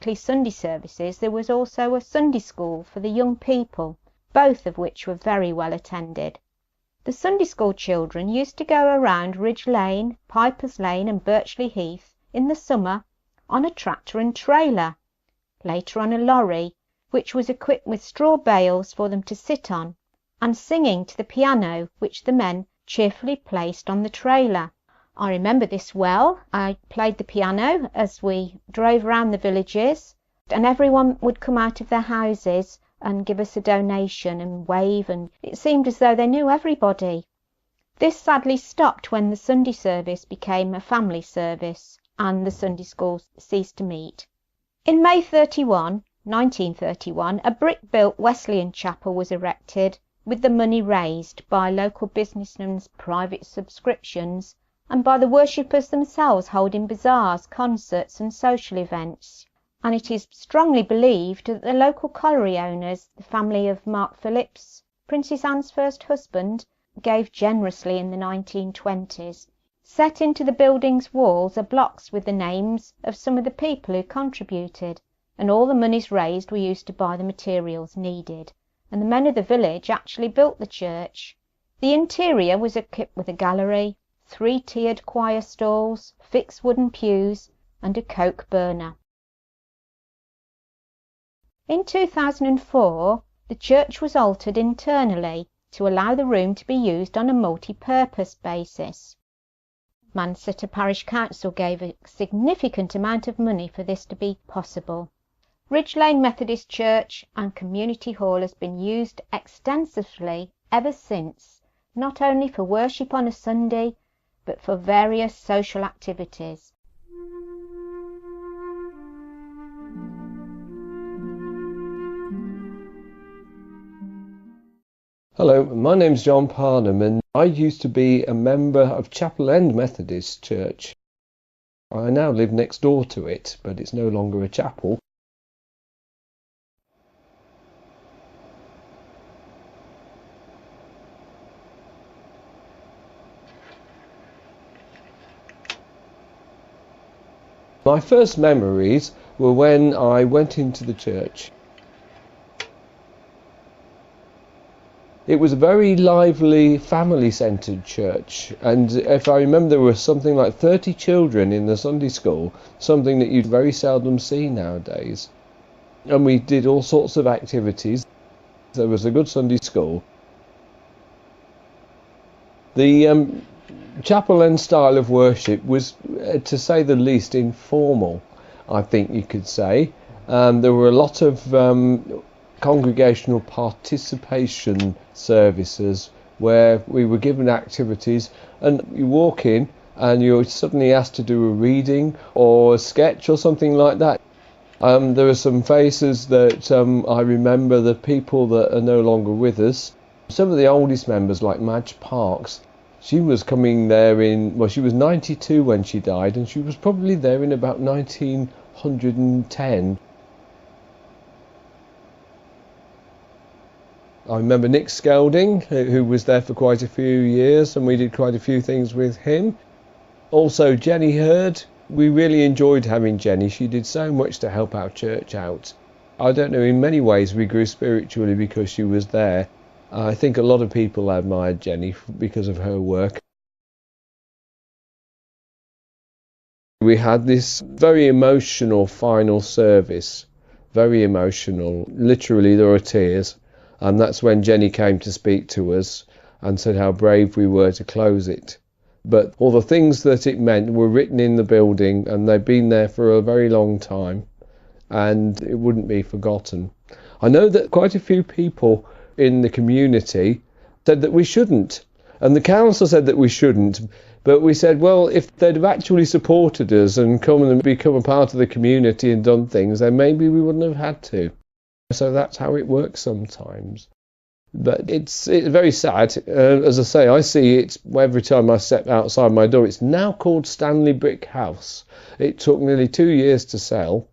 weekly Sunday services, there was also a Sunday school for the young people, both of which were very well attended. The Sunday school children used to go around Ridge Lane, Piper's Lane and Birchley Heath in the summer on a tractor and trailer, later on a lorry, which was equipped with straw bales for them to sit on, and singing to the piano which the men cheerfully placed on the trailer. I remember this well. I played the piano as we drove around the villages, and everyone would come out of their houses and give us a donation and wave, and it seemed as though they knew everybody. This sadly stopped when the Sunday service became a family service and the Sunday school ceased to meet. In May 1931, a brick-built Wesleyan chapel was erected with the money raised by local businessmen's private subscriptions and by the worshippers themselves holding bazaars, concerts and social events. And it is strongly believed that the local colliery owners, the family of Mark Phillips, Princess Anne's first husband, gave generously in the 1920s. Set into the building's walls are blocks with the names of some of the people who contributed, and all the monies raised were used to buy the materials needed, and the men of the village actually built the church. The interior was equipped with a gallery, 3-tiered choir stalls, fixed wooden pews and a coke burner. In 2004, the church was altered internally to allow the room to be used on a multi-purpose basis. Manchester Parish Council gave a significant amount of money for this to be possible. Ridge Lane Methodist Church and Community Hall has been used extensively ever since, not only for worship on a Sunday, but for various social activities. Hello, my name's John Parnham and I used to be a member of Chapel End Methodist Church. I now live next door to it, but it's no longer a chapel. My first memories were when I went into the church. It was a very lively, family-centred church, and if I remember, there were something like 30 children in the Sunday school, something that you'd very seldom see nowadays. And we did all sorts of activities. There was a good Sunday school. The Chapel End style of worship was, to say the least, informal, I think you could say. There were a lot of congregational participation services where we were given activities, and you walk in and you're suddenly asked to do a reading or a sketch or something like that. There are some faces that I remember, the people that are no longer with us. Some of the oldest members, like Madge Parks, she was coming there she was 92 when she died, and she was probably there in about 1910. I remember Nick Skelding, who was there for quite a few years, and we did quite a few things with him. Also Jenny Hurd, we really enjoyed having Jenny. She did so much to help our church out. I don't know, in many ways we grew spiritually because she was there. I think a lot of people admired Jenny because of her work. We had this very emotional final service, very emotional. Literally there were tears. And that's when Jenny came to speak to us and said how brave we were to close it. But all the things that it meant were written in the building, and they've been there for a very long time, and it wouldn't be forgotten. I know that quite a few people in the community said that we shouldn't, and the council said that we shouldn't, but we said, well, if they'd have actually supported us and come and become a part of the community and done things, then maybe we wouldn't have had to. So that's how it works sometimes. But it's very sad. As I say, I see it every time I step outside my door. It's now called Stanley Brick House. It took nearly 2 years to sell,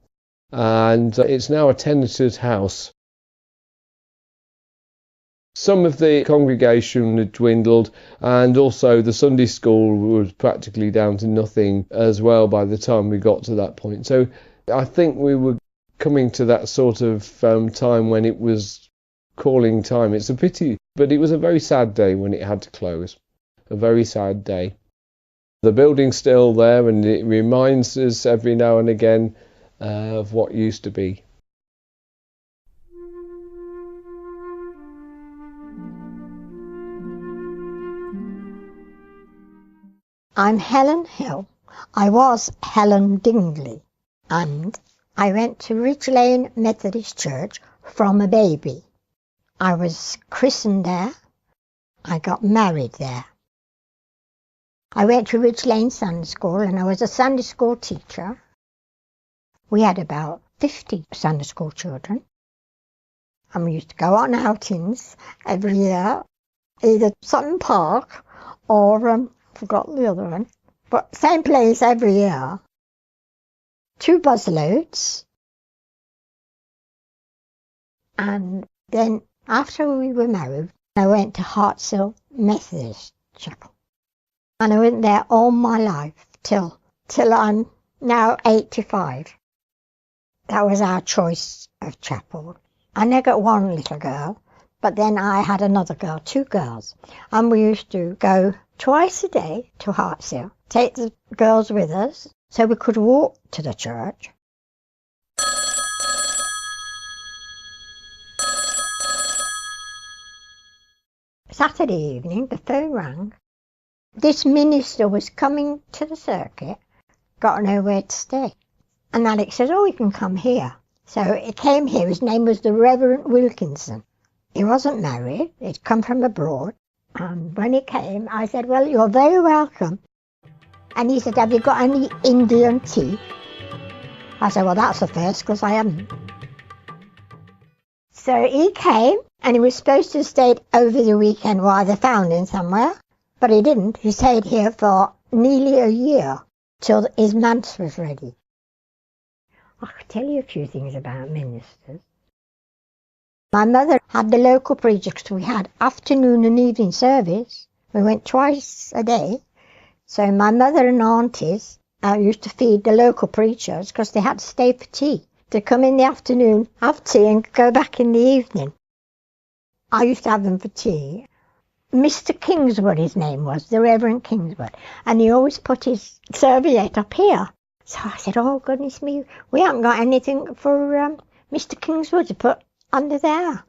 and it's now a tenanted house. Some of the congregation had dwindled, and also the Sunday school was practically down to nothing as well by the time we got to that point. So I think we were coming to that sort of time when it was calling time. It's a pity, but it was a very sad day when it had to close. A very sad day. The building's still there, and it reminds us every now and again of what used to be. I'm Helen Hill. I was Helen Dingley, and I went to Ridge Lane Methodist Church from a baby. I was christened there. I got married there. I went to Ridge Lane Sunday School, and I was a Sunday school teacher. We had about 50 Sunday school children, and we used to go on outings every year, either Sutton Park or I forgot the other one, but same place every year. 2 busloads. And then after we were married, I went to Hartshill Methodist Chapel. And I went there all my life till I'm now 85. That was our choice of chapel. I never got one little girl, but then I had another girl, 2 girls. And we used to go twice a day to Hartshill, take the girls with us so we could walk to the church. Saturday evening, the phone rang. This minister was coming to the circuit, got nowhere to stay. And Alex said, oh, you can come here. So he came here. His name was the Reverend Wilkinson. He wasn't married. He'd come from abroad. And when he came, I said, well, you're very welcome. And he said, have you got any Indian tea? I said, well, that's the first, because I haven't. So he came, and he was supposed to stay over the weekend while they found him somewhere. But he didn't. He stayed here for nearly a year, till his manse was ready. I could tell you a few things about ministers. My mother had the local preacher, because we had afternoon and evening service. We went twice a day. So my mother and aunties used to feed the local preachers because they had to stay for tea. To come in the afternoon, have tea and go back in the evening. I used to have them for tea. Mr. Kingswood, his name was, the Reverend Kingswood, and he always put his serviette up here. So I said, oh, goodness me, we haven't got anything for Mr. Kingswood to put under there.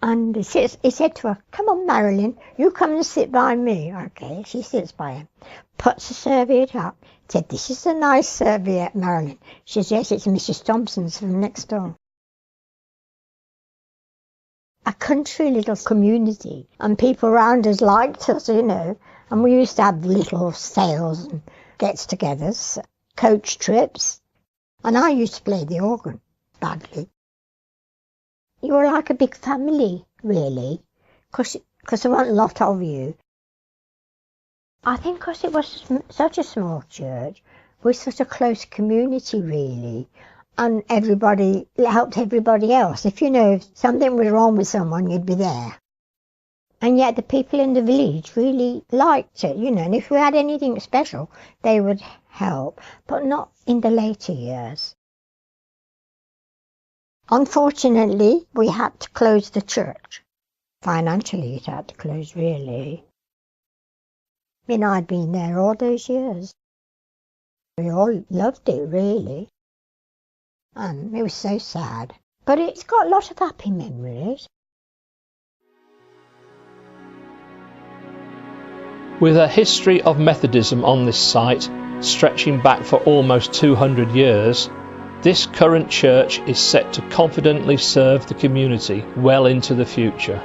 And he said to her, come on, Marilyn, you come and sit by me. Okay, she sits by him, puts the serviette up. Said, this is a nice serviette, Marilyn. She says, yes, it's Mrs. Thompson's from next door. A country little community, and people around us liked us, you know, and we used to have little sales and gets-togethers, coach trips, and I used to play the organ badly. You were like a big family, really, because there weren't a lot of you. I think because it was such a small church, we're such a close community, really, and everybody helped everybody else. If you know if something was wrong with someone, you'd be there. And yet the people in the village really liked it, you know, and if we had anything special, they would help, but not in the later years. Unfortunately, we had to close the church. Financially, it had to close, really. I mean, I'd been there all those years. We all loved it, really. And it was so sad. But it's got a lot of happy memories. With a history of Methodism on this site, stretching back for almost 200 years, this current church is set to confidently serve the community well into the future.